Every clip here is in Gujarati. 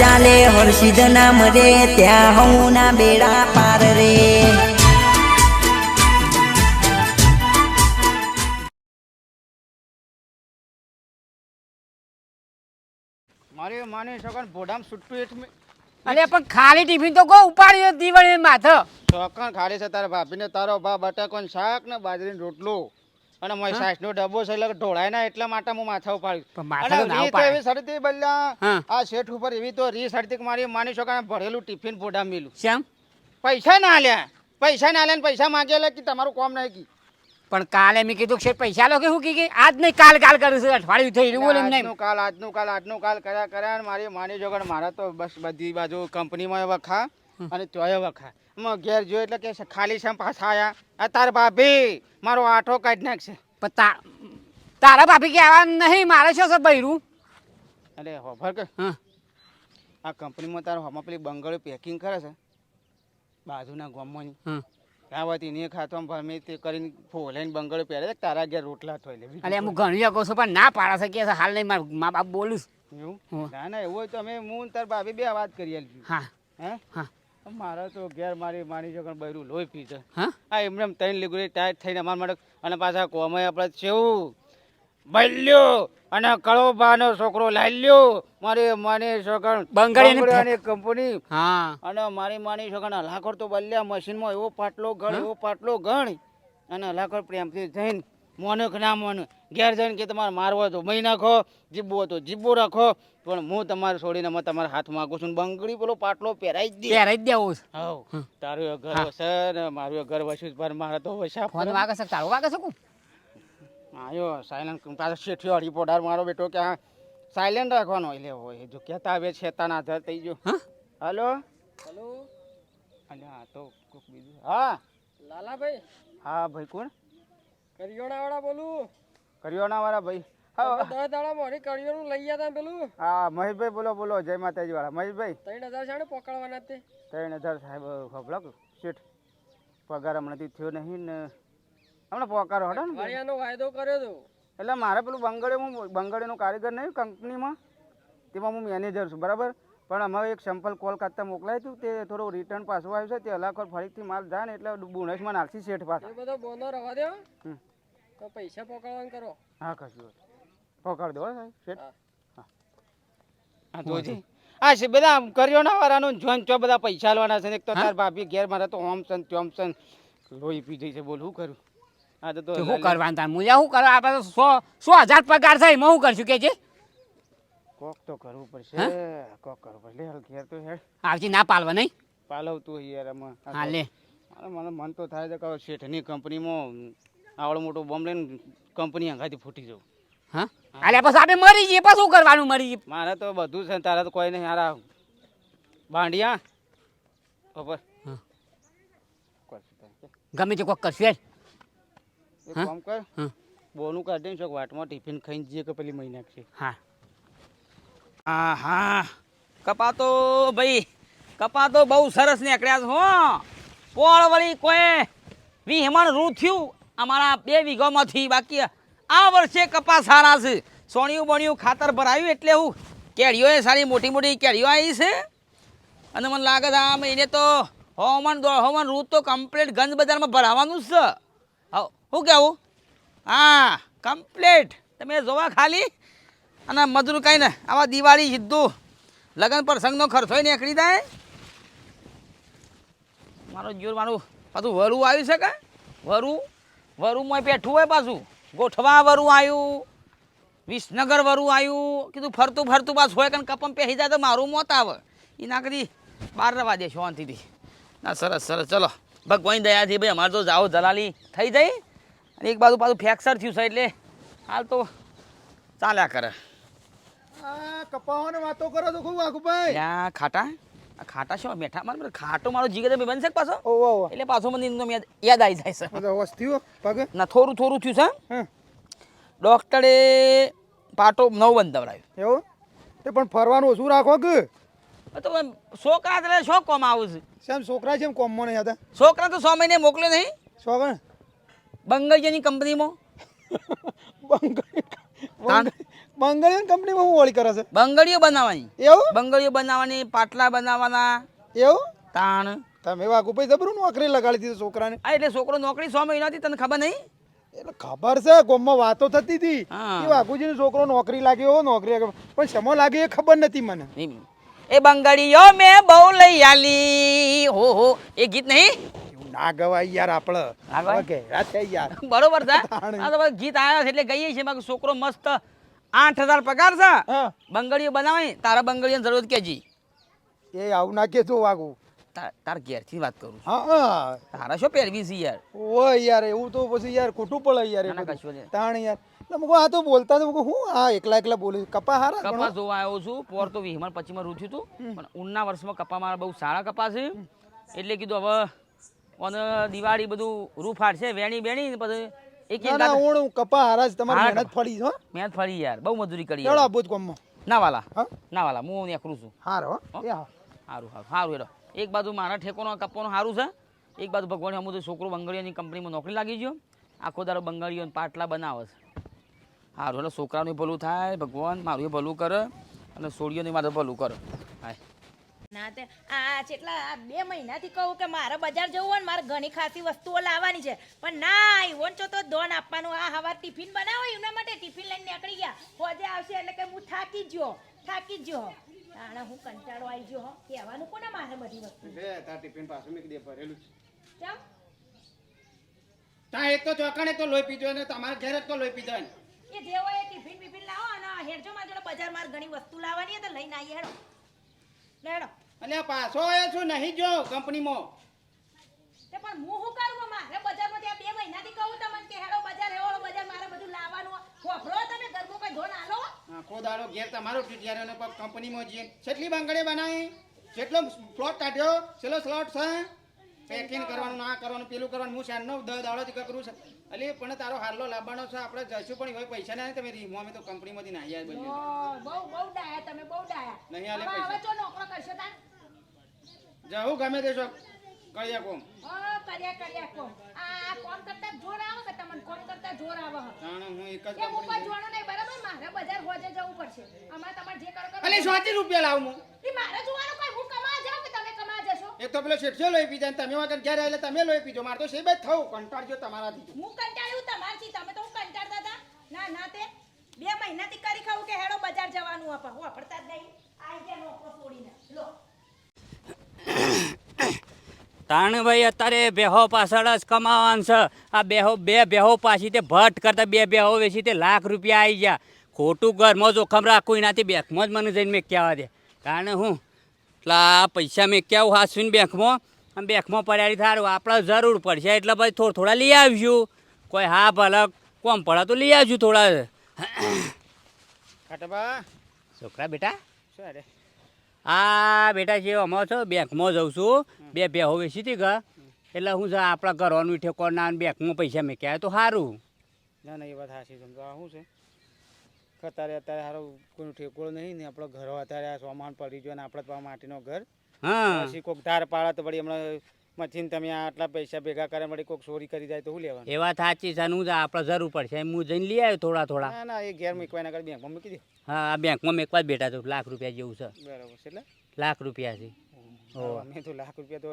ચાલે હર્ષિદ નામ રે ત્યાં હું ના બેડા પાર રે મારે માને સગન ભોડામ સુટ્ટું એટલે અરે પણ ખાલી ટિફિન તો કો ઉપાડ્યો દિવાળી માથે સગન ખાલી છે તારા ભાભીને તારો ભા બટાકોન શાક ને બાજરીનો રોટલો અને મારી સાસનો ડબ્બો છે એટલે ઢોળાય ના એટલા માટે હું માથા પણ ઉપાડ્યું માથા તો ના અને ઉપાડે. એવી સડતી બલ્લા હા. આ શેઠ ઉપર એવી તો રી સડતી કે મારી માની સગન ભરેલું ટિફિન ભોડામ મેલું શ્યામ પૈસા ના આલ્યા ને પૈસા માંગેલા કે તમારું કોમ નહીં કી પણ કાલે મેં કીધું કે પૈસા લો કે શું કે આજ નહીં કાલ કાલ કરું છું અઠવાડિયું થઈ રહ્યું બોલે એમ નહીં આજનું કાલ કર્યા ને મારી માની જોગણ મારા તો બસ બધી બાજુ કંપનીમાં વખા અને તોય વખા ઘેર જોયો એટલે કે ખાલી છે પાછા આયા આ તાર ભાભી મારો આઠો કાઢી નાખશે પણ તારા ભાભી કે આવા નહીં મારે શું છે બૈરું અરે હોભર કે હા આ કંપનીમાં તારો હમણાં પેલી બંગળો પેકિંગ કરે છે બાજુના ગામમાંની હા આવતી ને ખાતો મેં તે કરીને ફોલાઈને બંગળો પહેરે તારા ઘેર રોટલા થોઈ લે અરે હું ઘણી શકો છું પણ ના પાડા છે કે હાલ નહીં મારા મા બાપ બોલું એવું હા. ના એવું હોય તો અમે હું તાર ભાભી બે વાત કરી આલજી હા હે હા મારા તો ઘેર મારી માની જોગણ બૈરું લોહી પી છે હા આ એમને ત્રણ લીગુડી ટાઈટ થઈને અમારા માટે અને પાછા કોમય આપણે છેવું બલ્યો અને કળોબાનો છોકરો લાલ્યો મારી માની છોકણ બંગડીની કંપની હા અને મારી માની છોકણ હલાખોર તો બલ્યા મશીનમાં એવો પાટલો ગણ અને હલાખોર પ્રેમથી જઈને મોને કે ના મોને ઘેર જઈને કે તમારે મારવો તો મહી નાખો જીબવો તો જીબવો રાખો પણ હું તમારે છોડીને હું તમારા હાથ માગું છું બંગડી પેલો પાટલો પહેરાઈ જ દે ત્યારે જ દેવું છે હવ તારું એ ઘર વસે ને મારું એ ઘર વસ્યું પર મારે તો વસા ફોન વાગે છે તારો વાગે છે કું આયો સાયલેન્ટ પાછો શેઠિયો રિપોર્ટર મારો બેટો કે આ સાયલેન્ટ રાખવાનો એટલે હોય જો કહેતા આવે છેતાના આધાર થઈ ગયો હા હલો હેલો અલ્યા આ તો કોક બીજું હા લાલાભાઈ હા ભાઈ કોણ કરિયાણાવાળા બોલું કરિયાણા વાળા ભાઈ હા 10 દાડા મોડી કરિયાણું લઈ ગયા તા પેલું હા મહેશભાઈ બોલો જય માતાજી વાળા મહેશભાઈ 3000 શાણે પકડવાના તે 3000 સાહેબ ખબરો શેઠ પગાર હમણાંથી થયો નહીં ને હમણાં પગાર હડો ને વાળિયાનો વાયદો કર્યો તો એટલે મારે પેલું બંગડીનો કારીગર નહીં કંપનીમાં તેમાં હું મેનેજર છું બરાબર પણ અમારે એક સેમ્પલ કોલકાતા મોકલાય હતું તે થોડું રિટર્ન પાછું આવ્યું છે તે હલાખોર ફરીથી માલ જાય ને એટલે બોનસમાં નાખી શેઠ પાછા એ બધો બોનો રવા દો હમ. તો પૈસા પકડવાનું કરો હા કશું પકડ દો સાહેબ શેઠ હા. હા જોજી હા છે બધા કરિયાણા વાળાનું જોન ચો બધા પૈસા લેવાના છે ને એક તો તાર ભાભી ઘેર મારે તો ઓમસન ચોમસન લોહી પી જઈ છે બોલ શું કરું હા તો શું કરવાનું તાર મુજા શું કરવા આપણે તો 100,000 પગાર થાય એમાં શું કરશું કે છે કોક તો કરવું પડશે કોક કરવું પડશે લે હાલ ઘેર તો હેડ આવજી ના પાલવા નહીં પાલવતું યાર આમાં હા લે મને મન તો થાય છે કે શેઠની કંપનીમાં આવડો મોટો બોમ્બ લઈને કંપની અંગાથી ફૂટી જવું હા અલ્યા પછી આપણે મરી જઈએ પછી શું કરવાનું મરી જઈએ મારે તો બધું છે તારા તો કોઈ નહીં હારા ભાંડિયા ખબર હા. કરશું તારે. ગમે તે કોક કરશું યાર એક હા? કામ કર હા બોનું કાઢીને ચોક વાટમાં ટિફિન ખાઈને જઈએ કે પેલી મહી નાખશે હા હા હા કપાતો ભાઈ કપાતો બહુ સરસ નીકળ્યા છે હો પોળ વળી કોઈ વિહમણ રૂ થયું અમારા 2 વીઘામાંથી બાકી આ વર્ષે કપા સારા છે સોણિયું બણિયું ખાતર ભરાયું એટલે હું કેળીઓએ સારી મોટી મોટી કેળીઓ આવી છે અને મને લાગે છે આ મહિને તો હવામાન રૂ તો કમ્પ્લીટ ગંજ બજારમાં ભરાવાનું જ છે હા શું કહેવું હા કમ્પ્લીટ તમે જોવા ખાલી અને મજૂર કાંઈ ને આવા દિવાળી સીધું લગ્ન પ્રસંગનો ખર્ચોય નીકળી જાય મારો જોર મારું પાછું વરું આવ્યું છે કે વરુમાં બેઠું હોય પાછું ગોઠવા વરું આવ્યું વિસનગર વરું આવ્યું કીધું ફરતું પાછું હોય કારણ કપમ પહેરી જાય તો મારું મોત આવે એના કદી બહાર રવા દે શાંતિથી ના સરસ ચલો ભગવાન દયાથી ભાઈ અમારે તો જાઓ દલાલી થઈ જાય અને એક બાજુ પાછું ફ્રેક્ચર થયું છે એટલે હાલ તો ચાલ્યા કરે કપાવાની વાતો કરો તો ખૂબ આખુભાઈ ત્યાં ખાટા શું બેઠા મારે ખાટો મારો જીગર બનશે પાછો ઓહો એટલે પાછો મને એમનો યાદ આવી જાય છે વસ્તીઓ પગે ના થોડું થયું છે હા ડૉક્ટરે પાટો 9 બંધાવડાવ્યો એવું તે પણ ફરવાનું ઓછું રાખો કે તો છોકરા એટલે શું કોમ આવું છે શેમ છોકરા છે એમ કોમમાં નહીં હતા છોકરા તો 6 મહિને મોકલે નહીં છોકરા બંગલજીની કંપનીમાં બંગાળી કંપનીમાં હું હોળી કરે છે બંગડીઓ બનાવવાની, એવું બંગડીઓ બનાવવાની, પાટલા બનાવવાના. એવું તાણ તમે વાઘુભાઈ જબરું નોકરી લગાડી દીધું છોકરાને. આ એટલે છોકરો નોકરી 6 મહિનાથી, તને ખબર નહીં? એટલે ખબર છે ગામમાં વાતો થતી હતી હા. કે વાઘુજીનો છોકરો નોકરી લાગ્યો નોકરી લાગ્યો પણ શેમાં લાગે એ ખબર નથી મને. એ બંગડીઓ મેં બહુ લઈ આલી હો એ ગીત નહીં? એવું ના ગવાય યાર આપણે ના ગવાય? ઓકે રાત થઈ યાર. બરોબર છે. તાણે. આ તો બસ ગીત આવ્યા છે એટલે ગઈએ છીએ. બાકી છોકરો મસ્ત 8,000 પગાર છે. હા બંગડીઓ બનાવી, તારા બંગડીઓની જરૂરત કેજી. એ આવું ના કેજો વાઘુ. તાર ઘેરથી વાત કરું છું. હા હા તારા શું પહેરવી છે યાર? ઓય યાર એવું તો પછી યાર ખોટું પડે યાર એ ના, ના, બધું. કશું નહીં. તાણ યાર એટલે મુકો આ તો બોલતા તો મુકો હું આ એકલા એકલા બોલે કપા હારા કપા ઘણો. જોવા આવ્યો છું. પોર તો 20-25 માં રૂથ્યું હતું, પણ ઉનના વર્ષમાં કપા મારા બહુ સારા કપા છે. એટલે કીધું હવે અને દિવાળી બધું રૂ ફાટશે, વેણી બેણી ને પછી એક ના ના હું કપા હારા જ તમારી હારા મહેનત ફળી હો. મેં ફરી યાર બહુ મજૂરી કરી ચલો યાર. આબુ જ કોમમાં ના વાલા, હા ના વાલા, હું નીકળું છું. હારો હો એ હા સારું સારું સારું હેડો. એક બાજુ મારા ઠેકોનો કપ્પોનો સારું છે, એક બાજુ ભગવાન અમુક છોકરો બંગાળીઓની કંપનીમાં નોકરી લાગી ગયો. આખો દાડો બંગાળીઓ પાટલા બનાવે છે. સારું એટલે છોકરાનું ભલું થાય, ભગવાન મારું ભલું કરે અને સોળીઓની મારે ભલું કરે. હાય ના તે આ જેટલા આ 2 મહિનાથી કહું કે મારે બજાર જવું હોય ને મારે ઘણી ખાસી વસ્તુઓ લાવવાની છે પણ ના ઈવન ચો તો ધોન આપવાનું. આ હવાર ટિફિન બનાવો એના માટે ટિફિન લઈને નીકળી ગયા. હોજે આવશે એટલે કે હું થાકી જ ગયો. તાણે હું કંટાળો આવી ગયો હો. કહેવાનું કોને મારે બધી વસ્તુ લે તાર ટિફિન પાછું મૂકી દે ભરેલું છે. કેમ તા એક તો ચોકણે તો લોહી પીધો ને તમારા ઘરે તો લોહી પીધો ને. એ જે હોય એ ટિફિન બિફિન લાવો અને હેરજો મારા જોડે બજાર મારે ઘણી વસ્તુ લાવવાની છે તો લઈને આવીએ. હેડો અને પાછો આવ્યો છું નહીં જો કંપનીમાં. તે પણ હું શું કરું મારે બજારમાં ત્યાં 2 મહિનાથી કહું તમને કે હેડો બજાર મારે બધું લાવવાનું. હોભળો તમે ઘરમાં કોઈ ધોન આલો. આખો દાડો ઘેર તમારો ટીટિયારો ને કંપનીમાં જઈએ. કેટલી બંગડી બનાવી, કેટલો પ્લોટ કાઢ્યો, છેલ્લો સ્લોટ છે. પેકિંગ કરવાનું, ના કરવાનું, પેલું કરવાનું. હું શાનનો 10 દાડોથી કરું છું. અલી પણ તારો હારલો લાવવાનો છે, આપણે જઈશું પણ હવે પૈસા ના તમે રીમો અમે તો કંપનીમાંથી ના આવ્યા બધી. બહુ ડાયા તમે બહુ ડાયા. નહીં આલે હવે પૈસા. ચો નોકરો કરશો તાન. જાઉં ગમે દેશો કળિયા કોમ. કર્યા કોમ. આ કોમ કરતા જોર આવે કે તમને કોમ કરતા જોર આવે હ. તાણે હું એક જ એ હું કોઈ કંપની. જોવાનું નહીં બરાબર. મારે બજાર હોજે જવું પડશે. અમારે તમારે જે કરો કરો. અલી 100 રૂપિયા લાવું હું. ઈ મારે જોવાનું કોઈ હું કમા જાઉં કે તમે કમા જશો. એક તો પેલો શેઠિયો લોહી પીધા ને તમે વગર ઘેર આવેલા તમે લોહી પીધો. મારે તો સેબ જ થવું કંટાળજો તમારાથી. હું કંટાળ્યું તમારથી. તમે તો હું કંટાળતા હતા. ના તે 2 મહિનાથી કરી ખાવું કે હેડો બજાર જવાનું આપા. હું પડતા જ નહીં. આઈ ગયા નોકરો છોડીને. લો તાણ ભાઈ અત્યારે બેહો પાછળ જ કમાવાનું છે. આ બે બેહો પાછી તે ભટ્ટ કરતા 2 બેહો વેચી તે લાખ રૂપિયા આવી ગયા. ખોટું ઘરમાં જોખમ રાખવું એનાથી બેંકમાં જ મને જઈને મેં કહેવા દે. કારણ હું એટલા પૈસા મેં ક્યાં હાસવીને બેંકમાં અને બેંકમાં પડ્યારી થારું આપણે જરૂર પડશે એટલે ભાઈ થોડા લઈ આવીશું. કોઈ હા ભલે કોમ પડે તો લઈ આવશું થોડા. ખાટબા છોકરા બેટા શું અરે આ બેટા જે અમારો છો બેંકમાં જાઉં છું. 2 બેહો વેચી હતી કે એટલે હું છે આપણા ઘરવાનું ઠેકોના બેંકમાં પૈસા મેં ક્યાં તો સારું. ના ના એ વાત સાચી સમજો. આ શું છે અત્યારે સારું કોઈનું ઠેકોળું નહીં ને આપણો ઘરો અત્યારે આ સામાન પડી ગયો ને આપણે તો માટીનો ઘર. હા પછી કોઈક ધાર પાડે તો વળી હમણાં મથીને તમે આટલા પૈસા ભેગા કરે વળી કોઈક ચોરી કરી જાય તો શું લેવાનું? એ વાત સાચી છે. હું આપણે જરૂર પડશે એમ હું જઈને લઈ આવ્યો થોડા. ના ના એ ઘેર મૂકવાના કરી બેંકમાં મૂકી દે. હા આ બેંકમાં મેં એકવાર બેઠા તો લાખ રૂપિયા જેવું છે. બરાબર છે એટલે લાખ રૂપિયા છે. મેં તો લાખ રૂપિયા તો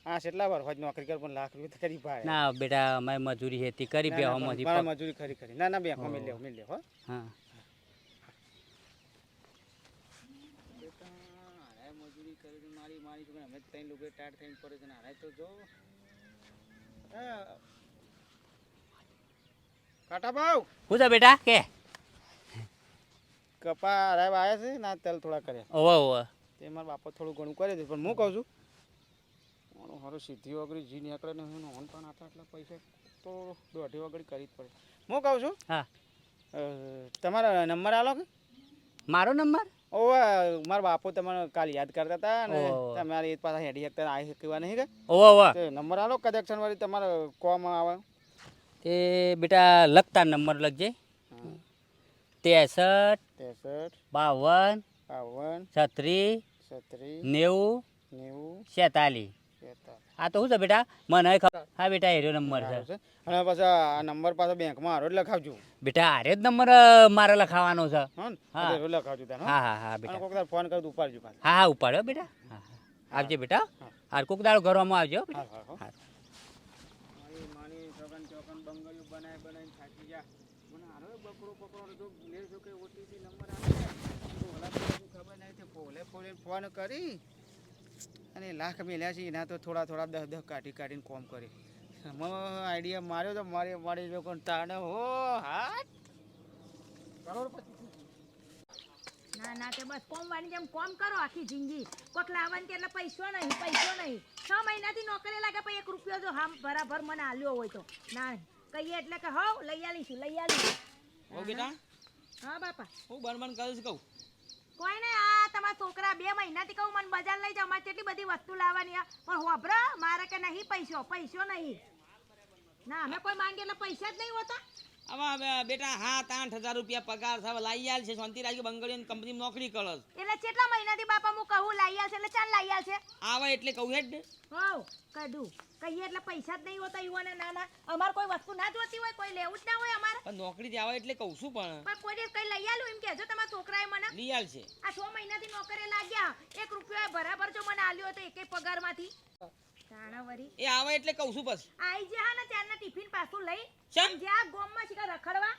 હા કેટલા વાર હોય નોકરી કર પણ લાખ રૂપિયા તો કરી ભાઈ. ના બેટા અમારે મજૂરી હેતી કરી ના, ના, બેહોમાંથી. મારે મજૂરી ખરી ના ના બેંકમાં મિલ લેવો હો. હા મજૂરી કરી મારી અમે 3 લોકો ટાટ થઈને પડે છે ને હારે તો જો કાટા ભાવ શું છે બેટા કે કપા હારે આવ્યા છે ના તેલ થોડા કર્યા ઓવે તે મારા બાપા થોડું ઘણું કરે છે પણ હું કહું છું મારું સીધી વગરી જી નીકળે ને હું ઓન પણ આટલા પૈસા તો 1.5 વગડી કરી જ પડે. હું કહું છું હા તમારા નંબર આલો કે મારો નંબર ઓવે મારા બાપુ તમને કાલ યાદ કરતા હતા ને ઓહ. તમારે એ પાછા હેડી શકતા આવી શકવા નહીં કે ઓવે તે નંબર આલો કનેક્શન વાળી તમારે કોમ આવે. તે બેટા લખતા નંબર લખજે. 63 63 52 52 36 36 90 90 47. આ તો શું છે બેટા મને ખબર હા બેટા એરો નંબર છે અને પછી આ નંબર પાછો બેંકમાં હારો જ લખાવજો બેટા આરે જ નંબર મારે લખાવાનો છે હા ને હા. હારો લખાવજો તને હા હા હા અને બેટા કોક દાડો ફોન કરી ઉપાડજો પાછો હા હા ઉપાડ્યો બેટા હા હા આવજે બેટા હાર કોક દાડો ઘરમાં આવજો હો બેટા હા હા હા માની ચોકન ચોકન બંગડીઓ બનાવીને થાકી ગયા મને હારો બકરો પકડો જો લેજો કે ઓટીપી નંબર આવે તો ઓલા પેલાની ખબર નહીં તે પોલે ફોન કરી અને લાખ મેલ્યા છે એના તો થોડા 10 કાઢીને કોમ કરી આઈડિયા માર્યો તો મારી જો કોણ તાણે હો હાટ ના ના તે બસ કોમ વાળી જેમ કોમ કરો આખી જિંદગી કોક લાવવાની કે એટલે પૈસો નહીં 6 મહિનાથી નોકરી લાગે પણ 1 રૂપિયો જો હામ બરાબર મને આલ્યો હોય તો ના કહીએ એટલે કે હવ લઈ આલીશું ઓ બેટા હા બાપા હું બન કરું છું કહું કોઈ નહીં આ તમારા છોકરા 2 મહિનાથી કહું મને બજાર લઈ જાઓ મારે કેટલી બધી વસ્તુ લાવવાની આ પણ હોભરો મારે કે નહીં પૈસો નહીં ના અમે કોઈ માંગે એટલે પૈસા જ નહીં હોતા હવે બેટા 7-8 હજાર રૂપિયા પગાર છે લાઈ આલ છે શાંતિ રાખી બંગડીઓ કંપની નોકરી કરે એટલે કેટલા મહિનાથી બાપા હું કહું લઈ આવશે એટલે ચાલ લઈ આવશે આવે એટલે કહું હેડ હોવ કદું કહીએ એટલે પૈસા જ નહીં હોતા યુવાને ના અમાર કોઈ વસ્તુ ના જોતી હોય કોઈ લેવું જ ના હોય અમારે પણ નોકરી આવે એટલે કહું છું પણ કોઈ દિવસ કઈ લઈ આલું એમ કહેજો તમારા છોકરાએ મને લઈ આલ છે આ 6 મહિનાથી નોકરી લાગ્યા 1 રૂપિયો બરાબર જો મને આલ્યો હતો એકે પગારમાંથી તાણાવરી એ આવે એટલે કહું છું બસ આઈ જે હા ને ચારના ટિફિન પાછું લઈ શેમ જ્યાં ગોમમાં શીખા રખડવા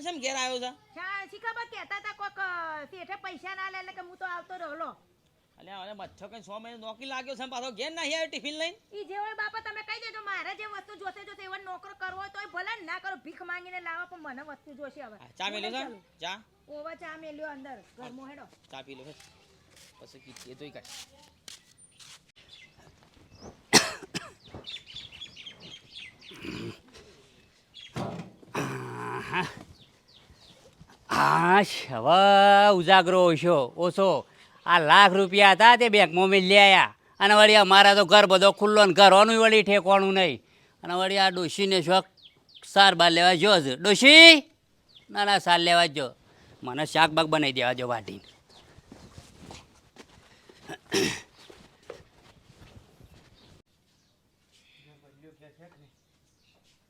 શેમ ઘેર આવ્યો છે શીખા બા કહેતા હતા કોક શેઠે પૈસા ના લે એટલે કે હું તો આવતો રહલો અલે હવે મચ્છો કઈ 6 મહિના નોકરી લાગ્યો છે પાછો ઘેર નહીં આવ્યો ટિફિન લઈને ઈ જે હોય બાપા તમે કહી દેજો મારે જે વસ્તુ જોશે એવા નોકરો કરવો હોય તોય ભલે ને ના કરો ભીખ માંગીને લાવો પણ મને વસ્તુ જોશે હવે ચા મેલ્યો છે ચા ઓવા ચા મેલ્યો અંદર ઘરમાં હેડો ચા પી લો પછી કીધી તોય કાઢ હા હવે ઉજાગરો ઓછો આ લાખ રૂપિયા હતા તે બેંકમાં મેં લઈ આવ્યા અને વળી અમારા તો ઘર બધો ખુલ્લો ને ઘરવાનું વળી ઠેકવાનું નહીં અને વળી આ ડોશીને શોખ સાર બાર લેવા જો જ ડોશી ના સાર લેવા જ જો મને શાક બાગ બનાવી દેવા જો વાટીને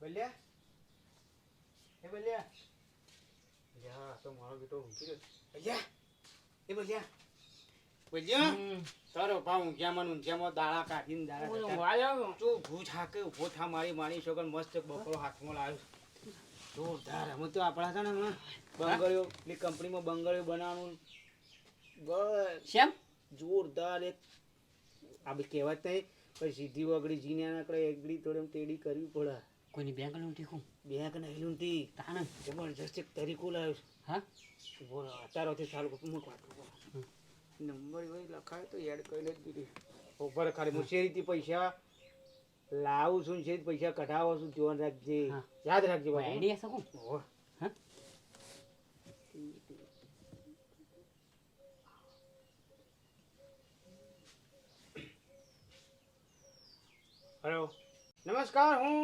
બલ્યા એ બલ્યા યા તો મારો બેટો ઊંઘી ગયો બલ્યા એ બલ્યા તારો ભાવ ઊંઘ્યા મને ઊંઘ્યામાં દાડા કાઢીને દાડા તું ભૂજ હાકે ઉભો થા મારી છોકર મસ્ત બકરો હાથમાં લાવ્યો જોરદાર અમે તો આપણા છે ને હમણાં બંગડીઓ પેલી કંપનીમાં બંગડીઓ બનાવવાનું બસ શેમ જોરદાર એક આ બી કહેવત નહીં પછી સીધી વગડી જીને આકડે એકડી થોડી તેડી કરવી પડે કોઈની બેંક લઉં ઠીકું બેંક નહીં લૂંટી તાણે જબરજસ્ત એક તરીકો લાવ્યો છે હા બોલો અત્યારથી ચાલુ મૂક વાંચું નંબર એવો લખાય તો એડ કરીને જ દીધી ઉપર ખાલી હું શેરીથી પૈસા લાવું છું શેરી પૈસા કઢાવો છું ધ્યાન રાખજે હા. યાદ રાખજે ભાઈ આઈડિયા શકું ઓહો. હા હેલો નમસ્કાર હું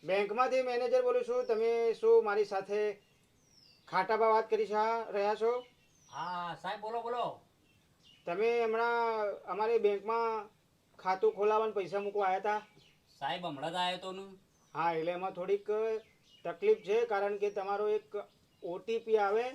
બેંકમાંથી મેનેજર બોલું છું તમે શું મારી સાથે ખાતામાં વાત કરી રહ્યા છો હા સાહેબ બોલો તમે હમણાં અમારી બેંકમાં ખાતું ખોલાવવાનું પૈસા મૂકવા આવ્યા હતા સાહેબ હમણાં જ આવ્યો તો ને હા એટલે એમાં થોડીક તકલીફ છે કારણ કે તમારો એક ઓટીપી આવે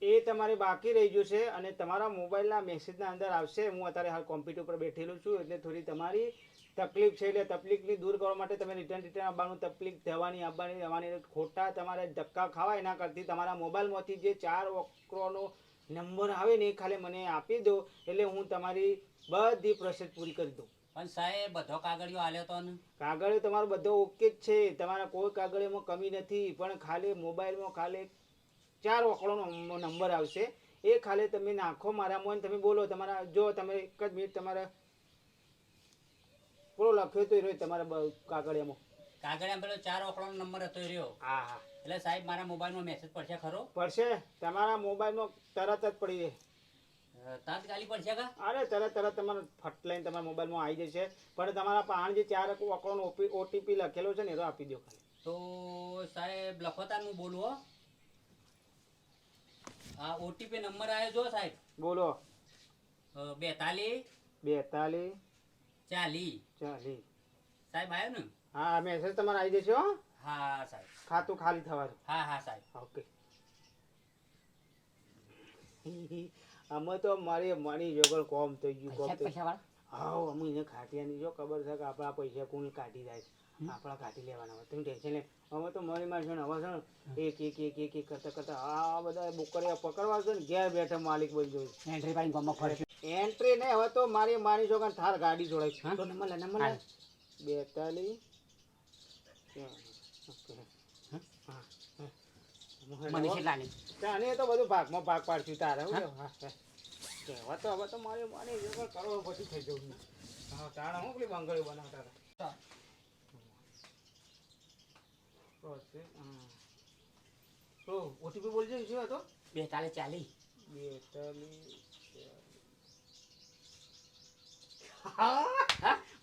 એ તમારે બાકી રહી ગયું છે અને તમારા મોબાઈલના મેસેજના અંદર આવશે હું અત્યારે હાલ કોમ્પ્યુટર પર બેઠેલું છું એટલે થોડી તમારી તકલીફ છે એટલે તકલીફની દૂર કરવા માટે તમે રિટર્ન આવવાનું તકલીફ આવવાની ખોટા તમારે ધક્કા ખાવા એના કરતી તમારા મોબાઈલમાંથી જે 4 અંકોનો નંબર આવે ને એ ખાલી મને આપી દો એટલે હું તમારી બધી પ્રોસેસ પૂરી કરી દઉં પણ સાહેબ બધો કાગળિયો આલ્યો તો ને કાગળિયો તમારો બધો ઓકે જ છે તમારા કોઈ કાગળિયામાં કમી નથી પણ ખાલી મોબાઈલમાં ખાલી 4 અંકોનો નંબર આવશે એ ખાલી તમે નાખો મારામાં તમે બોલો તમારા જો તમે એક જ મિનિટ તમારા બોલો લખ્યો તો રહ્યો તમારા કાગળિયામાં પેલો 4 અંકનો નંબર હતો એ રહ્યો હા હા એટલે સાહેબ મારા મોબાઈલમાં મેસેજ પડશે ખરો પડશે તમારા મોબાઈલમાં તરત જ પડી જાય તાત્કાલિક પડશે કા અરે તરત તમારે ફટ લઈને તમારા મોબાઈલમાં આવી જશે પણ તમારા પાણ જે 4 અંકોનો ઓટીપી લખેલો છે ને એ આપી દો ખાલી તો સાહેબ લખોતા હું બોલું હો આ ઓટીપી નંબર આવ્યો જો સાહેબ બોલો 42 42 ચાલી ચાલી સાહેબ આવ્યો ને? હા મેસેજ તમારે આવી જશે હો. હા સાહેબ. ખાતું ખાલી થવાનું. હા સાહેબ. ઓકે. આમાં તો મારી મણી જોગળ કોમ થઈ ગયું કોમ થઈ ગયું. હા અમે એને ખાટિયાની જો ખબર છે કે આપણા પૈસા કોણ કાઢી જાય આપણા કાઢી લેવાના હોય તમે ટેન્શન લે. હવે તો મારી મારી છે ને હવે છે ને એક કરતા કરતા આ બધા બોકરિયા પકડવા છે ને ઘેર બેઠા માલિક બની ગયો. એન્ટ્રી પાઈને ગામમાં ફરશે. એન્ટ્રી નહીં હવે તો મારી છોકરા થાર ગાડી જોડાય. તો નંબર લે 42 મને કેટલાની? ચાને તો બધું ભાગમાં ભાગ પાડશું તારે હું કહેવા તો હવે તો મારી માની જોગળ કરો પછી થઈ જવું. હા તારા હું પેલી બંગડીઓ બનાવતા હતા. તો ઓટીપી બોલજો શું હતો? 42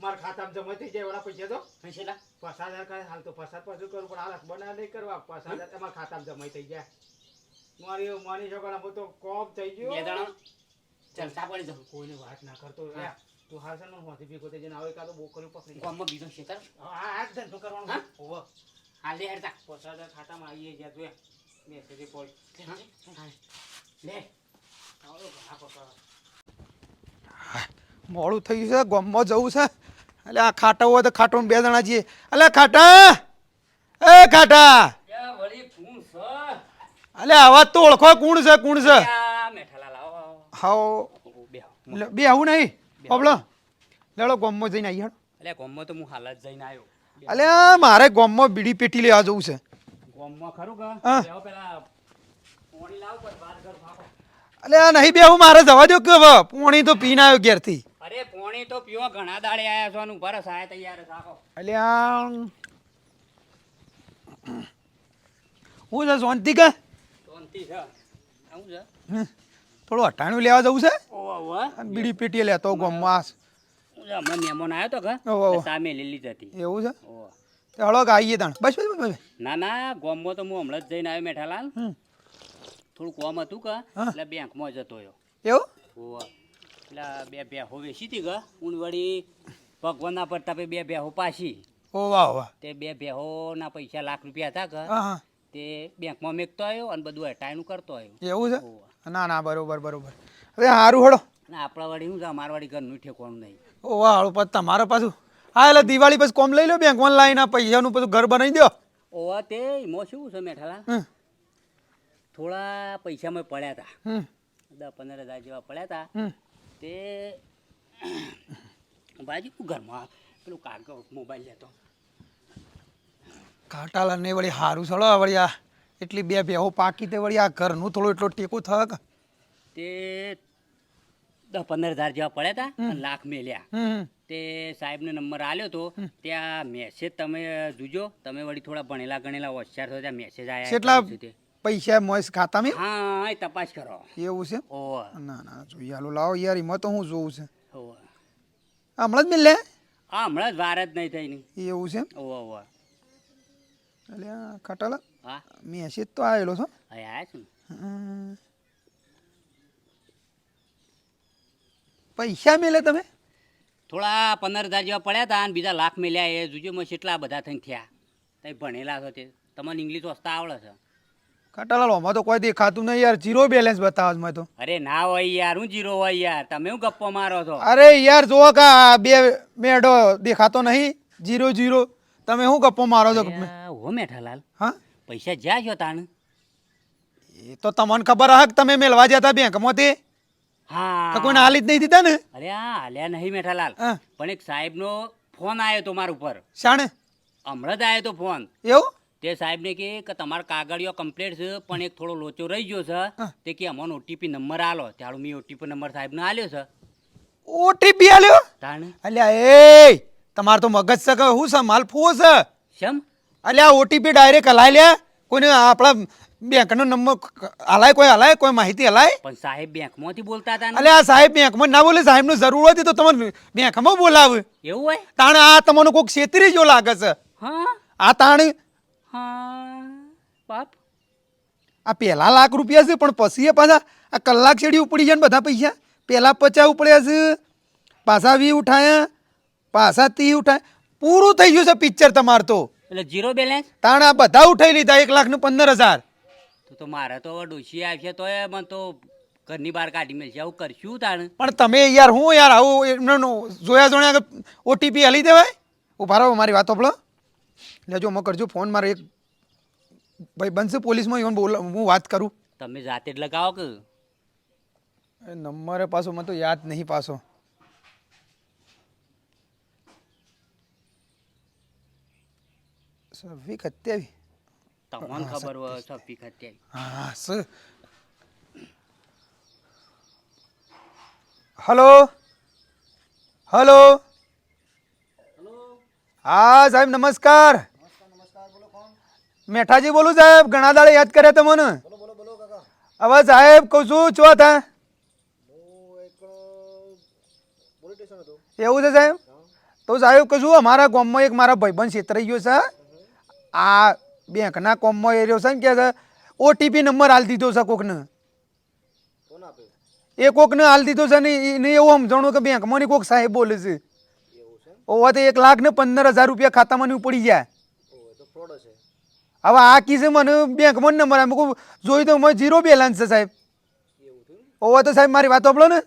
મારા ખાતામાં જમા થઈ જાય એવડા પૈસા તો કેટલા? 5000 કરે હાલ તો 50 પાછું કરું પણ હાલ બના નહીં કરવા 5000 તમારા ખાતામાં જમા થઈ જાય. મારી છોકરા તો કોમ થઈ ગયો. બે જણા જલસા પડી જવું. કોઈને વાત ના કરતો તું હાલ છે ને હોથી ભેગો થઈ જઈને આવે કાં તો બોકરી પકડી ગામમાં બીજો ખેતર આ જ ધંધો કરવાનો. ઓવો હાલ લે હેડતા 5000 ખાતામાં આવીએ જ્યાં તું મેસેજ પોલ લે. આવો ઘણા પકડવા. મોડું થઈ ગયું છે ગામમાં જવું છે. એટલે આ ખાટા હોય તો ખાટો બે જણા જઈએ. અલે ખાટા એ ખાટા વળી ફૂન સ અલે આવા તો ઓળખો કોણ છે કોણ છે? મેઠાલાલ આવો હાઓ બેહો. બે આવું નહીં પબલો લેડો ગામમાં જઈને આવી હેડો. એટલે ગામમાં તો હું હાલ જ જઈને આવ્યો. અલે મારે ગામમાં બીડી પેટી લેવા જવું છે. ગામમાં ખરું કે હા. બેહો પેલા પોણી લાવ પર બાર ઘર ભાગો. અલે આ નહીં બેહું મારે જવા દો કે હવે પોણી તો પીને આવ્યો ઘેરથી. અરે પોણી તો પીવો ઘણા દાડે આયા છો ને ઉભા રહો સાયા તૈયાર રાખો. અલે આ હું છે શાંતિ કે શાંતિ છે. આવું છે થોડું અટાણું લેવા જવું છે ઓવા ઓવા. અને બીડી પેટી લેતો ગામમાં હમણાં મહેમાન આવ્યો તો કે ઓહો. એટલે સામે લીલી જ હતી. એવું છે ઓવા. તે હળો કે આવીએ તાણ બસ બસ બસ ના ના ગામમાં તો હું હમણાં જ જઈને આવ્યો મેઠાલાલ. હમ. થોડું કોમ હતું કે હા. એટલે બેંકમાં જતો રહ્યો. એવું ઓવા. એટલે બે બેહો વેચી હતી કે હું વળી ભગવાનના પ્રતાપે બે બેહો પાછી. ઓ વાહ વાહ તે બે બેહોના પૈસા લાખ રૂપિયા હતા કે હા હા તે બેંકમાં મેકતો આવ્યો અને બધું હટાઈનું કરતો આવ્યો. એવું છે ઓવા. ના ના બરોબર બરોબર હવે સારું હળો અને આપણા વાળી શું છે અમારા વાળી ઘરનું ઠેકવાનું નહીં. ઓ વાહ હળો પછી તમારે પાછું હા એટલે દિવાળી પછી કોમ લઈ લો બેંકમાં લાવીને પૈસાનું પછી ઘર બનાવી દો. ઓવા તે એમાં શું છે મેઠાલા હમ થોડા પૈસામાં પડ્યા હતા. હમ 10-15 હજાર જેવા પડ્યા હતા. હમ તે બાજુ ઘરમાં પેલું કાગળ મોબાઈલ લેતો. કાટાલા ને વળી સારું ચલો વળી આ એટલી બે બેહો પાકી તે વળી આ ઘરનું થોડું એટલો ટેકો થક. તે 10-15 હજાર જેવા પડ્યા હતા અને લાખ મેલ્યા. હમ તે સાહેબને નંબર આલ્યો તો ત્યાં મેસેજ તમે જોજો. તમે વળી થોડા ભણેલા ગણેલા હોશિયાર છો ત્યાં મેસેજ કેટલા આવ્યા. પૈસા મોસ ખાતામાં હા એ તપાસ કરો. એવું છે ઓવા ના ના જોઈએ હાલો લાવો યાર એમાં તો હું જોઉં છે ઓવા. હમણાં જ મિલ લે હા હમણાં જ વાર જ નહીં થઈ ની. એવું છે ઓવા ઓવા. એટલે આ કાટાલા હા મેસેજ તો આવેલો છો હવે આવ્યા છું. હમ. પૈસા મેલે તમે થોડા 15 હજાર જેવા પડ્યા હતા અને બીજા લાખ મેલ્યા. એ જોજો મેં કેટલા બધા થઈને થયા. તમે ભણેલા છો તે તમને ઇંગ્લિશ વાંચતા આવડે છે. કાટાલા આમાં તો કોઈ દેખાતું નહીં યાર જીરો બેલેન્સ બતાવે છે મેં તો. અરે ના હોય યાર હું જીરો હોય યાર. તમે હું ગપ્પો મારો છો. અરે યાર જો કા બે મેડો દેખાતો નહીં જીરો જીરો તમે શું ગપ્પો મારો છો હો મેઠાલાલ હા પૈસા જ્યાં છો તાણ. એ તો તમને ખબર હે કે તમે મેલવા જતા હતા બેંકમાંથી હા તો કોઈને હાલી જ નહીં દીધા ને અરે હા હાલ્યા નહીં મેઠાલાલ. હા પણ એક સાહેબનો ફોન આવ્યો તો મારા ઉપર. શાણે હમણાં જ આવ્યો તો ફોન. એવું તે સાહેબને કે તમારા કાગળિયો કમ્પ્લીટ છે પણ એક થોડો લોચો રહી ગયો છે. તે કે અમને ઓટીપી નંબર આલો. ત્યારે મેં ઓટીપી નંબર સાહેબને આલ્યો છે. ઓટીપી આલ્યો તાણ અલ્યા એ તમારે તો મગજ છે કે શું છે માલ ફૂવો છે શેમ અલ્યા ઓટીપી ડાયરેક્ટ હલાઈ લે કોઈને આપણા બેંકનો નંબર હલાય કોઈ માહિતી હલાય પણ સાહેબ બેંકમાંથી બોલતા હતા ને. અલ્યા સાહેબ બેંકમાં ના બોલે સાહેબનું જરૂર હતી તો તમને બેંકમાં બોલાવે એવું હોય. તાણે આ તમને કોઈક છેતરી જો લાગે છે હા આ તાણે હા બાપ આ પહેલા લાખ રૂપિયા છે પણ પછી એ પાછા આ કલાક શેડી ઉપડી જાય ને બધા પૈસા પહેલા 50 ઉપડ્યા છે પાછા 20 ઉઠાયા પાછા તી ઉઠાય પૂરું થઈ ગયું છે પિક્ચર તમાર તો એટલે જીરો બેલેન્સ તાણ આ બધા ઉઠાઈ લીધા 1,15,000 તો મારે તો હવે ડોશી આવશે તો એ મને તો ઘરની બહાર કાઢી મેળશે આવું કરશું તાણ પણ તમે યાર હું યાર આવું એમનો જોયા ઓટીપી હલી દેવાય ઉભા રહો મારી વાત સાંભળો લેજો મેં કરજો ફોન મારે એક ભાઈ બનશે પોલીસમાં એવું બોલ હું વાત કરું તમે જાતે જ લગાવો કે એ નંબર પાછો મને તો યાદ નહીં પાછો સવિક 27 તમને ખબર હોય સફી ખત્યાઈ હા સર હલો હલો હા સાહેબ નમસ્કાર મેઠાજી બોલું સાહેબ ઘણા દાડે યાદ કર્યા તમને હવે સાહેબ કહું છું છો હતા એવું છે સાહેબ તો સાહેબ કહું છું અમારા ગામમાં એક મારા ભાઈબંધ છેતરાઈ ગયો છે આ બેંકના કોમમાં એ રહ્યો છે ને કે છે ઓટીપી નંબર હાલ દીધો છે કોકને એ કોકને હાલ દીધો છે ને એને એવું સમજાણું કે બેંકમાં ની કોક સાહેબ બોલે છે ઓવા તો 1,15,000 રૂપિયા ખાતામાં નહીં પડી જાય હવે આ કી છે મને બેંકમાં નંબર આમ જોયું તો મને જીરો બેલેન્સ છે સાહેબ ઓવા તો સાહેબ મારી વાત સાંભળો ને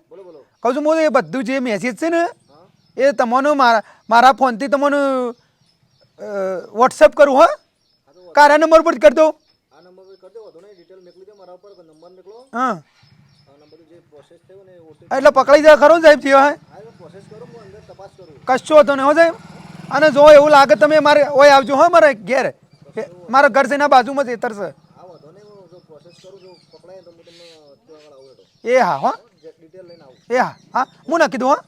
કહું છું હું એ બધું જે મેસેજ છે ને એ તમને મારા ફોનથી તમને વોટ્સઅપ કરું હા કારા નંબર પર કરી દો હા એટલે પકડાઈ જાય ખરો ને સાહેબ થયો હે કશો હતો ને હો સાહેબ અને જો એવું લાગે તમે મારે ઓય આવજો હા મારે ઘેર મારા ઘર છે એના બાજુમાં જ એતર છે એ હા હો એ હા હા હું નાખી દઉં હા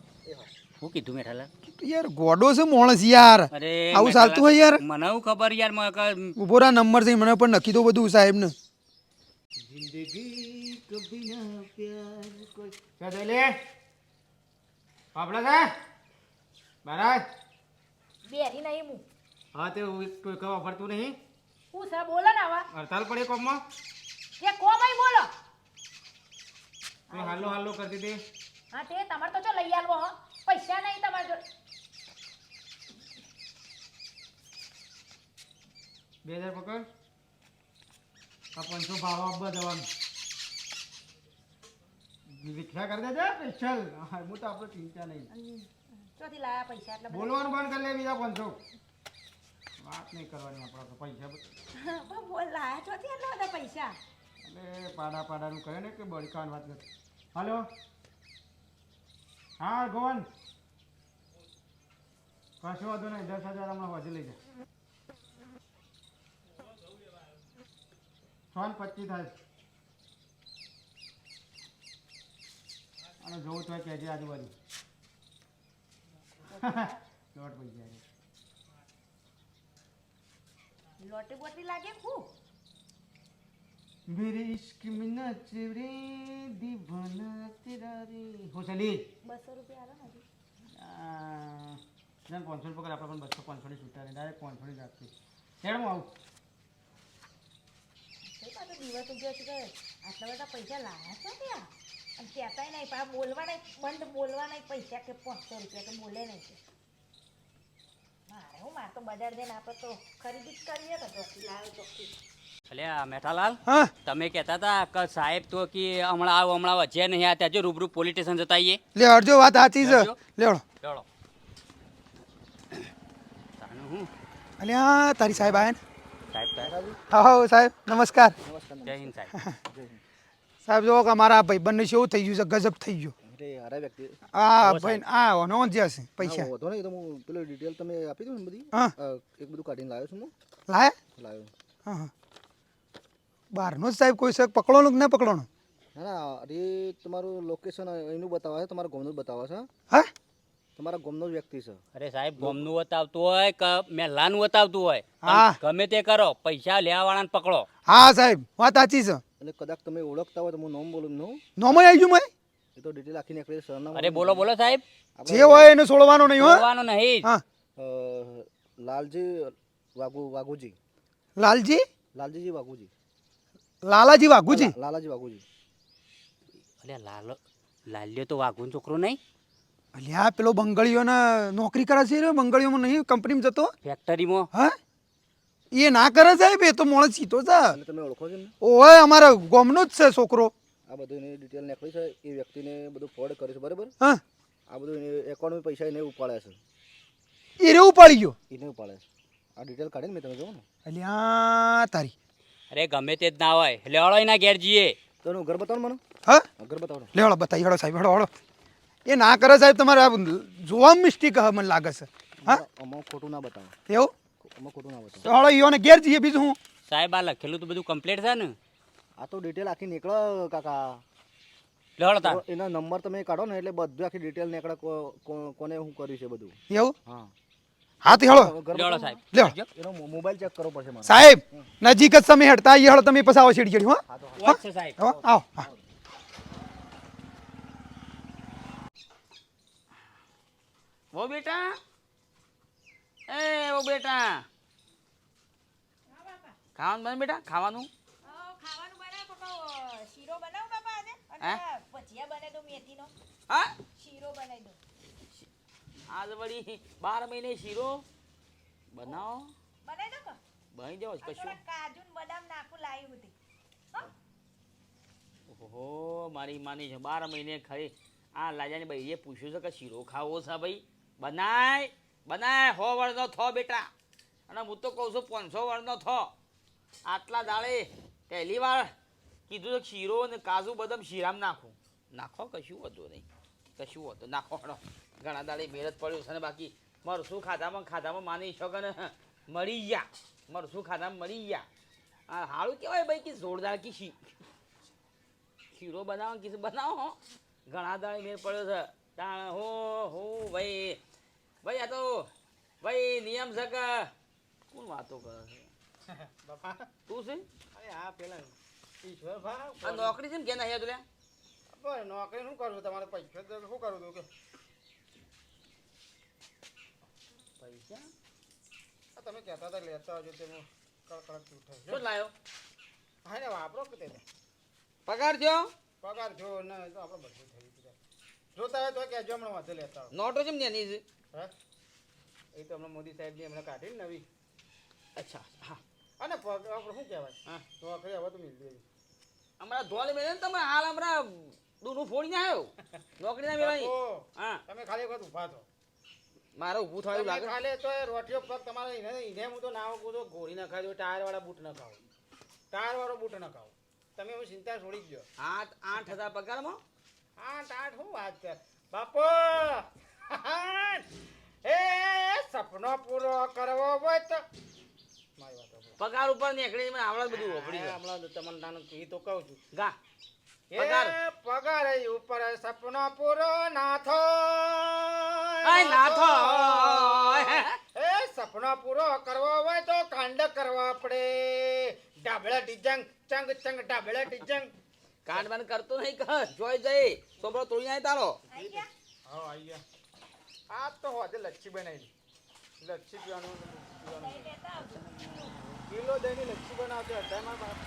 શું કીધું મેઠાલાલ યાર ગોડો છે માણસ યાર અરે આવું ચાલતું હોય યાર મને એવું ખબર યાર ઉભો રા નંબર છે મને પણ નક્કી દો બધું સાહેબ ને બેરી નહીં હું હા તે કોઈ કવા ફરતું નહીં હું સર બોલો ને આવા હડતાલ પડે કોમમાં કે કોમય બોલો કોઈ હાલો હાલો કરતી હતી હા તે તમારે તો ચો લઈ આલવો હો પૈસા નહીં તમારે જો 2,000 પકડ આ 500 ભાવ આપવા જવાનું રિક્ષા કરી દેજે સ્પેશિયલ હું તો આપણે ચિંતા નહીં ચોથી લાયા પૈસા એટલે બધા બોલવાનું બંધ કરી લે બીજા 500 વાત નહીં કરવાની આપણે તો પૈસા બોલ લાયા ચોથી એટલા બધા પૈસા એટલે પાડાનું કહે ને કે બળકાવાની વાત નથી હાલો હા ગોવન કશો વાંધો નહીં 10,000 હમણાં વધુ લઈ જા 125 થાય અને જોવું તો કહેજે આજુબાજુ લોટ પૈસા લોટી બોટી લાગે હું मेरे इश्क में नाच रे दीवाना तेरा रे हो चली 200 રૂપિયા આલો ને જન 500 પકડ આપણે પણ 200 500 ની છૂટા રે ડાયરેક્ટ 500 ની રાખતી હેડ હું આવું એ પાછો દિવસ ઉગ્યો છે કે આટલા બધા પૈસા લાયા છો ત્યાં અને કહેતાય નહીં પા બોલવા નહીં બંધ બોલવા નહીં પૈસા કે 500 રૂપિયા કે બોલે નહીં કે મારે તો બજાર જઈને આપણે તો ખરીદી જ કરીએ તો ચોથી લાવ્યો ચોથી અલ્યા મેઠાલાલ હા તમે કહેતા હતા કે સાહેબ તો કે હમણાં વચ્ચે નહીં આ ત્યાં રૂબરૂ પોલીસ સ્ટેશન જતા આવીએ લે અડજો વાત સાચી છે લેવડો ચલો હું અલ્યા તારી સાહેબ આયા ને સાહેબ હા સાહેબ નમસ્કાર જય હિન્દ સાહેબ સાહેબ જો કે મારા ભાઈબંધને શું થઈ ગયું છે ગજબ થઈ ગયો આ ભાઈ આ નોંધ જશે પૈસા વધો નહીં તો હું પેલો ડિટેલ તમે આપી દો ને બધી હા એક બધું કાઢીને લાવ્યો છું હું લાયા હા હા બહારનો જ સાહેબ કોઈ શક પકડવાનું કે ના પકડવાનું ના ના અરે તમારું લોકેશન એનું બતાવે છે તમારા ગામનું જ બતાવે છે હા તમારા ગામનો જ વ્યક્તિ છે અરે સાહેબ ગોમનું બતાવતું હોય કે મહેલાનું બતાવતું હોય હા. ગમે તે કરો પૈસા લેવા વાળાને પકડો હા સાહેબ વાત સાચી છે એટલે કદાચ તમે ઓળખતા હોય તો હું નામ બોલું નું નોમય આવી ગયું મેં એ તો ડિટેલ આખી નીકળે સરનામું અરે બોલો બોલો સાહેબ જે હોય એને છોડવાનો નહીં હો બોલવાનું નહીં હા લાલજી વાઘુજી લાલજી લાલજીજી વાઘુજી લાલાજી વાઘુજી લાલાજી વાઘુજી અરે લાલ્યો તો વાઘુનો છોકરો નહીં અલ્યા પેલો બંગળીઓના નોકરી કરે છે રે, બંગળીઓમાં નહીં કંપનીમાં જતો ફેક્ટરીમાં હા એ ના કરે સાહેબ, એ તો મોણસ સીધો છે. અને તમે ઓળખો છો ને ઓય અમારા ગામનો જ છે છોકરો. આ બધું એની ડિટેલ નીકળી છે, એ વ્યક્તિને બધું ફ્રોડ કરે છે બરાબર. હા આ બધું એકાઉન્ટમાં પૈસા એને ઉપાડ્યા છે, એ રેવું પાડી ગયો. એને ઉપાડ્યા છે. આ ડિટેલ કાઢીને મેં તમે જોવો ને અલ્યા તારી અરે ગમે તે જ ના હોય લેવડો એના ઘેર જઈએ. તો એનું ઘર બતાવો ને મને. હા ઘર બતાવો ને. લે હળો બતાવી હળો સાહેબ હળો હળો. એ ના કરે સાહેબ, તમારે આ જોવામાં મિસ્ટેક હ મને લાગે છે. હા આમાં ખોટું ના બતાવો, એવું આમાં ખોટું ના બતાવો. તો હળો ઈઓને ઘેર જઈએ બીજું હું. સાહેબ આ લખેલું તો બધું કમ્પ્લીટ છે ને. આ તો ડિટેલ આખી નીકળે કાકા. લેવડો તાર. તો એના નંબર તમે કાઢો ને એટલે બધું આખી ડિટેલ નીકળે, કોને શું કર્યું છે બધું. એવું હા હા તે હળો ઘર લેવડો બતાવો. સાહેબ. લે હળો. એનો મોબાઈલ ચેક કરવો પડશે મારે. સાહેબ નજીક જ તમે હેડતા આવીએ હળો, તમે પછી આવો છેડી છેડી હો. વાત છે સાહેબ. હો આવો હા. વો બેટા, એ વો બેટા, ખાવાનું બને બેટા, ખાવાનું. ખાવાનું બનાવ પપ્પા, શીરો બનાવ બાપા આજે હે? અને ભજીયા બનાવી દો મેથીનો, હા શીરો બનાવી દો. આજ વળી 12 મહિને શીરો બનાવો, બનાવી દો કે બની જાવ અને કશું. થોડા કાજુ ને બદામ નાખું લાવી હતી. ઓહો મારી માની છે 12 મહિને ખાઈ. આ લાજાની ભાઈએ પૂછ્યું છે કે શીરો ખાવો છે ભાઈ, બનાય બનાય 100 વર્ષનો થો બેટા, અને હું તો કહું છું 500 વર્ષનો થો. આટલા દાડે પહેલી વાર કીધું છે શીરો ને કાજુ બદામ શીરામાં નાખું. નાખો કશું હોતું નહીં, કશું હોતું નાખો હળો. ઘણા દાડે મહેનત પડ્યું છે ને બાકી મરસું ખાધામાં માની શકો ને મરી ગયા, મરસું ખાધામાં મરી ગયા. આ સારું કહેવાય ભાઈ કે જોરદાર કી શીરો બનાવો કે બનાવો. ઘણા દાડે મેળ પડ્યો છે તાણ હો ભાઈ. ભાઈ આ તો ભાઈ નિયમ છે કે કોણ વાતો કરે છે તું છે? અરે હા પેલા ઈશ્વર ભા આ નોકરી છે ને કે નહીં તું? બસ નોકરી શું કરું તમારે પૈસા શું કરું તું કે પૈસા આ તમે કહેતા હતા લેતા આવજો તે હું કડકડ ઉઠાય શું લાયો? હા ને વાપરો કે તે પગાર થયો? પગાર જો ને તો આપણે બધું થઈ ગયું. જોતા હોય તો કહેજો હમણાં વાંધો લેતા આવો. નોટો છે ને એની છે? હા એ તો હમણાં મોદી સાહેબની હમણાં કાઢી ને નવી. અચ્છા હા. અને પગાર આપણે શું કહેવાય હા નોકરી હવે તો મિલી ગઈ. હમણાં ધોલ મેળે ને તમે હાલ હમણાં દૂનું ફોડીને આવ્યો નોકરી ના મેળવાની. હા તમે ખાલી એક વખત ઊભા થો. મારે ઊભું થયું તમે લાગે. ખાલી તો એ રોટીઓ પગ તમારે એને હું તો ના કૂદો ગોળી ના ખાજો, ટાયરવાળા બૂટ ન ખાઓ, ટાયરવાળો બૂટ ન ખાઓ. તમે હું ચિંતા છોડી જ દો. 8,000 પગારમાં 8 શું વાત છે બાપો. એ સપનો પૂરો કરવો હોય તો મારી વાત સાંભળો. પગાર ઉપર નીકળી મને આવડે બધું વાપરી હા, ગયો. હમણાં તો તમને નાનું એ તો કહું છું. ગા એ પગાર. પગાર એ ઉપર સપનો પૂરો ના થો. આય નાથો. એ સપનો પૂરો કરવો હોય તો કાંડ કરવા પડે. ડાબળા ટીજંગ ચંગ ચંગ ડાબળા ટીજંગ. કાંડ બાંડ કરતો નહીં કર જોઈ જઈ છોકરો તોડી આય તારો. આઈ ગયા? હા આઈ ગયા. આ તો હોતે લચ્છી બનાવી. લચ્છી પીવાનું લઈ લેતા આવજો. કિલો દહીંની લચ્છી બનાવજો અડધા માં બાપ.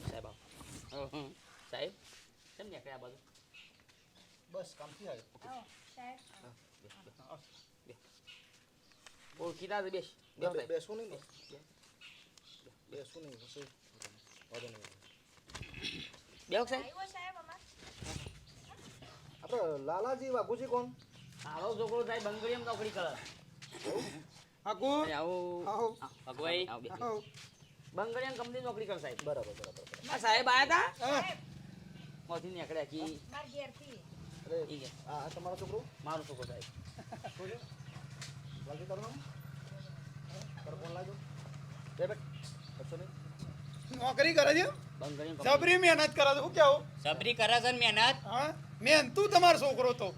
સાહેબ આવો. સાહેબ કેમ નીકળ્યા આ બાજુ? બસ કામથી આવ્યો. આવો, સાહેબ. ઓળખીતા જ બેસ ના, સાહેબ. બેસવું નહીં બસ. બેસવું નહીં બસ. વાંધો નહીં. બેહો સાહેબ. આવ્યો સાહેબ અમાર? આપણે લાલાજી વાઘુજી કોણ? સારો છોકરો સાહેબ બંગડીમાં નોકરી કરે. હાકુ આવો આવો ભગવાઈ આવો બેસ. આવો. બંગડીયા કંપની નોકરી કરે સાહેબ. બરાબર બરાબર. આ સાહેબ આયા હતા હા. મોથી નીકળ્યા કી માર ઘેરથી. અરે ઈ કે આ તમારો છોકરો મારો છોકરો સાહેબ. શું છે? વાલજી તારું નામ? તારો ફોન લાગ્યો? બે બેટ કશો નહીં. નોકરી કરે છે, બંગડીયા જબરી મહેનત કરે છે. શું કેવું? સબરી કરે છે ને મહેનત. હા મહેનતું તમારો છોકરો તો.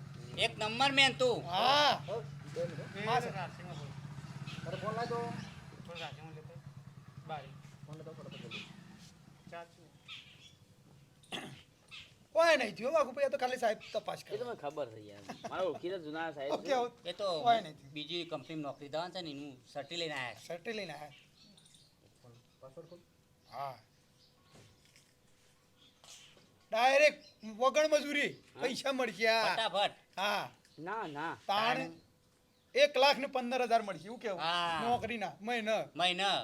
એક નંબર મહેનત તું. હા હો, 2 મિનિટ. હા, સર. તારો ફોન લાગ્યો? થોડું રાજી હું લેતો બારી ફોન લેતો ફટાફટ જલ્દી. ચાચું. કોઈ નહીં થયું બાપુ ભાઈ, આ તો ખાલી સાહેબ તપાસ એ કરે. તો મને ખબર છે યાર મારા ઓળખીતા જૂના સાહેબ ઓકે છે. ઓકે. એ તો કોઈ નહીં. બીજી કંપનીમાં નોકરી થવાનું છે ને એનું સર્ટી લઈને આવ્યા છે. સર્ટી લઈને આવ્યા. પાસવર્ડ ખોલ. હા ડાયરેક્ટ વગર મજૂરી પૈસા મળશે હા ફટાફટ હા ના ના તાણ 1,15,000 મળશે એવું કેવું હા. નોકરીના મહિના મહિના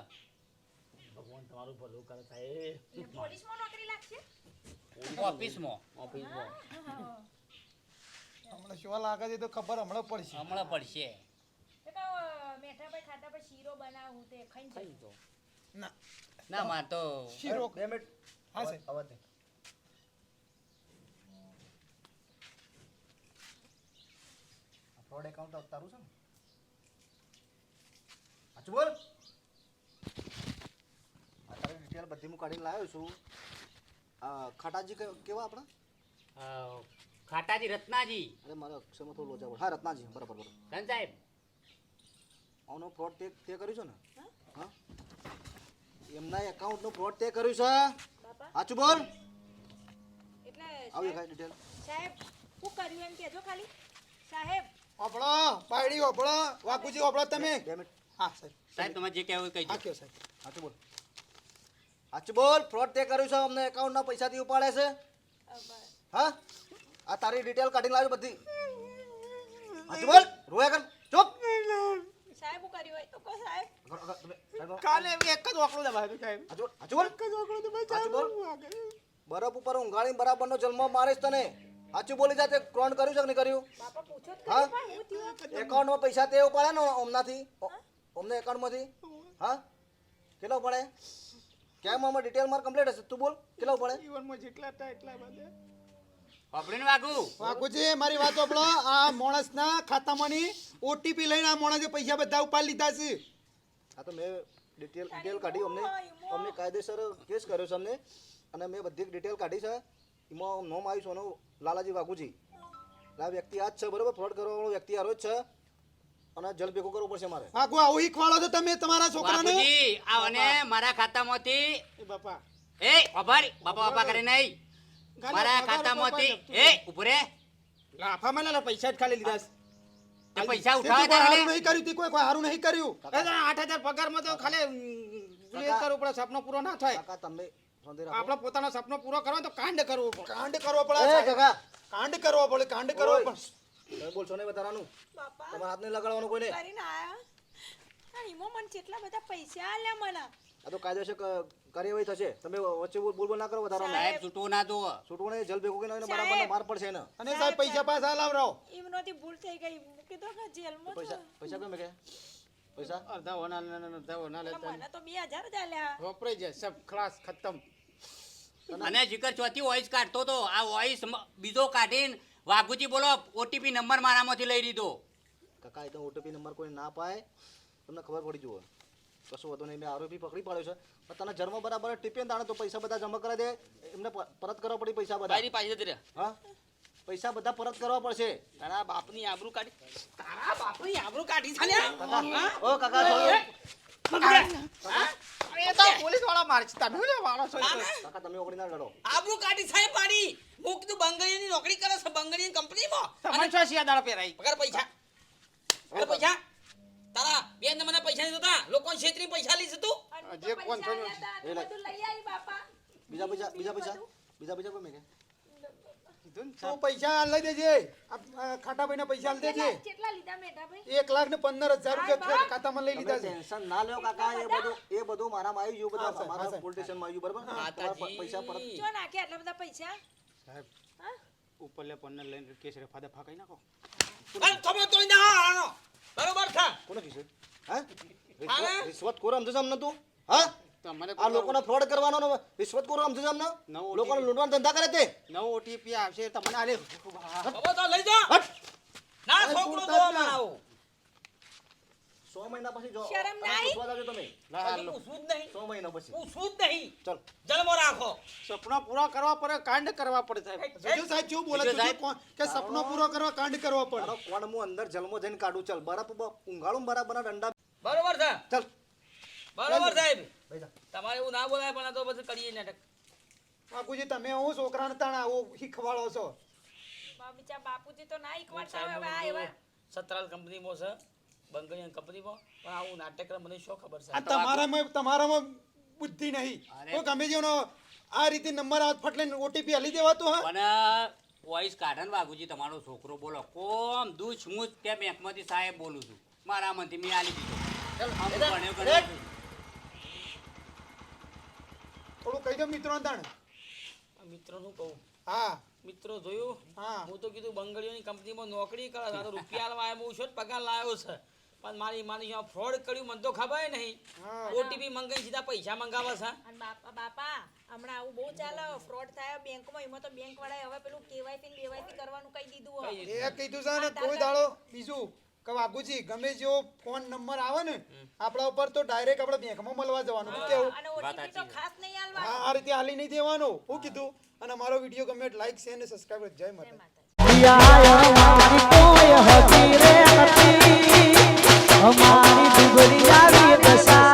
પોલીસમાં નોકરી લાગશે ઓફિસમાં હમણાં શું લાગે છે તો ખબર હમણાં પડશે હમણાં પડશે તો કહો મેઠાભાઈ ખાતા પર શીરો બનાવું તે ખાઈ જજો. ના ના માં તો શીરો 2 મિનિટ હા સાહેબ અવાજ દે ફ્રોડ એકાઉન્ટ તારું છે ને સાચું બોલ તારી ડિટેલ બધી હું કાઢીને લાવ્યો છું ખાટાજી કેવા આપણા ખાટાજી રત્નાજી અરે મારા અક્ષરમાં થોડું લોચા પડે હા રત્નાજી બરાબર બરાબર ધન સાહેબ આનો ફ્રોડ તે કર્યું છે ને હા એમના એકાઉન્ટનું ફ્રોડ તે કર્યું છે બાપા સાચું બોલ એટલે આવી ખાઈ ડિટેલ સાહેબ શું કર્યું એમ કહેજો ખાલી સાહેબ ઓપળો પાયડી ઓપળો વાકુજી ઓપળો તમે 2 મિનિટ હા સાહેબ સાહેબ તમે જે કહેવું એ કહી હા દો કયો સાહેબ સાચું બોલ સાચું બોલ ફ્રોડ તે કર્યું છે અમને એકાઉન્ટના પૈસાથી ઉપાડે છે હા આ તારી ડિટેલ કાઢીને લાવ્યો બધી સાચું બોલ રોયા કર ચૂપ સાહેબ શું કર્યું હોય તો કહો સાહેબ કાલે એક જ ઓકળો દબાવ્યો સાહેબ સાચું બોલ બરફ ઉપર ઊંઘાડી બરાબરનો જન્મ મારીશ તને સાચું બોલી જાતે કોણ કર્યું છે કે નહીં કર્યું બાપા પૂછો જ હા? ખરી પણ હું થયું એકાઉન્ટમાં પૈસા તે ઉપાડે ને ઓમનાથી ઓમને એકાઉન્ટમાંથી હા કેટલો પડે કેમ આમાં ડિટેલ માર કમ્પ્લીટ હશે તું બોલ કેટલો પડે જીવનમાં જેટલા હતા એટલા બધે વાપરીને વાગુ વાકુજી મારી વાત ઓપળો આ માણસના ખાતામાંની ઓટીપી લઈને આ માણસે પૈસા બધા ઉપાડી લીધા છે હા તો મેં ડિટેલ કાઢી અમને કાયદેસર કેસ કર્યો છે અમને અને મેં બધી ડિટેલ કાઢી છે એમાં નોમ આવ્યું છે એનું લાલાજી વાઘુજી આ વ્યક્તિ આ જ છે બરોબર ફ્રોડ કરવાવાળો વ્યક્તિ આરો જ છે અને જલ ભેગું કરવું પડશે મારે વાકુ આવું શીખવાડો છો તમે તમારા છોકરાને બાપુજી આવને મારા ખાતામાંથી એ બાપા એ બાપા બાપા કરે નહીં મારા ખાતામાંથી એ ઉભો રે લાફા મને પૈસા જ ખાલી લીધા તે પૈસા તે ઉઠાવે કોઈ તારે હારું નહીં કર્યું તે કોઈ હારું નહીં કર્યું 8,000 પગારમાં તો ખાલી એ કરવું પડે સપનો પૂરો ના થાય કાકા તમે શાંતિ રાખો આપણો પોતાનો સપનો પૂરો કરવાનો તો કાંડ કરવું પડે કાંડ કરવો પડે એ સાહેબ. કાકા કાંડ કરવો પડે કાંડ કરવો ઓય. પડે તમે બોલશો નહીં વધારાનું બાપા તમારા હાથ નહીં લગાડવાનું કોઈને કરીને આયા ઈમો મને કેટલા બધા પૈસા આલ્યા મને આ તો કાયદેસર કાર્યવાહી થશે તમે વચ્ચે બોલ ના કરો વધારાનું સાહેબ છૂટવું ના દો છૂટવું નહીં જલ ભેગું કરીને બરાબર માર પડશે એને અને સાહેબ પૈસા પાછા લાવરાવો એમનોથી ભૂલ થઈ ગઈ મૂકી દો કે જેલમાં પૈસા પૈસા કેમ કે પૈસા અડધા હોના લેતા મને તો 2000 જ આલ્યા વપરાઈ જાય સબ ખલાસ ખતમ અને જીકર ચોથી વોઇસ કાઢતો તો આ વોઇસ બીજો કાઢીને વાઘુજી બોલો ઓટીપી નંબર મારામાંથી લઈ લીધો કાકા એ તો ઓટીપી નંબર કોઈ ના પાય તમને ખબર પડી જુઓ કશું વધુ નહીં મેં આરોપી પકડી પાડ્યો છે પણ તને જન્મ બરાબર ટીપે દાણે તો પૈસા બધા જમા કરાવી દે એમને પરત કરવા પડી પૈસા બધા પાછી જતી રહે હા પૈસા બધા પરત કરવા પડશે તારા બાપની આબરૂ કાઢી છે ને ઓ કાકા sorry. એ તો પોલીસ વાળા મારે છે તમે ને વાળો છો કાકા તમે ઓગળી ના લડો આબરૂ કાઢી સાહેબ પાડી મુક તું બંગડીની નોકરી કરે છે બંગડીની કંપનીમાં તમને છો સિયાદાડા પહેરાઈ પગાર પૈસા પૈસા તારા બેન મને પૈસા નહીં દેતા લોકો છેતરી પૈસા લીધે તું જે કોણ છો એ લે. બધું લઈ આવી બાપા બીજા પૈસા કોઈ મેં કે તું પૈસા લઈ દેજે આ ખાટાભાઈને પૈસા લઈ દેજે કેટલા લીધા મેઠાભાઈ 1,15,000 રૂપિયા ખાતામાં લઈ તમે લીધા છે ટેન્શન ના લ્યો કાકા એ બધું મારામાં આવી ગયું બધા મારા પોલીસ સ્ટેશનમાં આવી ગયું બરાબર તમારા પૈસા પરત ચો નાખ્યા આટલા બધા પૈસા સાહેબ હા ઉપર લે પન્ને લઈને કેસ રફા ફાકાઈ નાખો અરે તમે તો ના હાલો બરોબર છે કોને કીધું હા રિશ્વત કોર સમજે છે અમને તું હા તમને આ લોકોને ફ્રોડ કરવાનો ને રિશ્વત કોર સમજે છે અમને નવો લોકોને લૂંટવાનો ધંધા કરે તે નવો ઓટીપી આવશે તમને આલે હવે તો લઈ જા ના છોકરો તો મારાઓ 100 મહિના પછી જો શરમ નાઈ? પૂછવા જાજો તમે પૂછવું જ નહીં 100 મહિના પછી પૂછવું જ નહીં ચલ જન્મ રાખો સપનો પૂરો કરવા પડે કાંડ કરવા પડે સાહેબ જોજો સાહેબ શું બોલે જોજો છે સાહેબ. કે સપનો પૂરો કરવા કાંડ કરવો પડે તારો કોણ હું અંદર જલમો જઈને કાઢું ચલ બરાબર ઊંઘાડું બરાબર દંડા બરોબર છે ચલ બરોબર સાહેબ ભાઈ જા. તમારે એવું ના બોલાય પણ આ તો પછી કરીએ નાટક બાપુજી તમે હું છોકરાને તાણા આવો શીખવાડો છો બીજા બાપુજી તો ના ઈકવાડતા હોય હવે આ એવા સતરાલ કંપનીમાં છે બંગડીની કંપનીમાં પણ આવું નાટક મને શું ખબર છે આ તમારામાં બુદ્ધિ નહીં અરે. કોઈ ગમે જેનો આ રીતે નંબર આવત ફટ લઈને ઓટીપી આલી દેવાતો હા પણ વોઇસ કાઢન વાઘુજી તમારો છોકરો બોલો કોમ દૂધ સ્મૂથ ત્યાં બેંકમાંથી સાહેબ બોલું છું મારા મનથી મેં આલી દીધો આમ ભણ્યો ગણ્યો છું. થોડું કહી દો મિત્રો તાણ મિત્રોનું કહું હા મિત્રો જોયું હા હું તો કીધું બંગડીઓની કંપનીમાં નોકરી કરે આ તો રૂપિયા લાવ્યા હું છું પગાર લાવ્યો છે પણ મારી ફ્રોડ કર્યું મને તો ખબર નહીં ઓટીપી મંગાઈ સીધા પૈસા મંગાવે છે અને બાપા હમણાં આવું બહુ ચાલે ફ્રોડ થાય બેંકમાં એમાં તો બેંક વાળાએ હવે પેલું કેવાયસી ને બેવાયસી કરવાનું કહી દીધું હોય એ કીધું છે ને કોઈ દાડો બીજું કે વાઘુજી ગમે જેવો ફોન નંબર આવે ને આપણા ઉપર તો ડાયરેક્ટ આપણે બેંકમાં મળવા જવાનું શું કેવું અને ઓટીપી તો ખાસ નહીં આલવાનું હા આ રીતે હાલી નહીં દેવાનો હું કીધું અને અમારો વિડીયો ગમે લાઈક શેર અને સબસ્ક્રાઇબ જય માતા અમારી દુબળી આવી દશા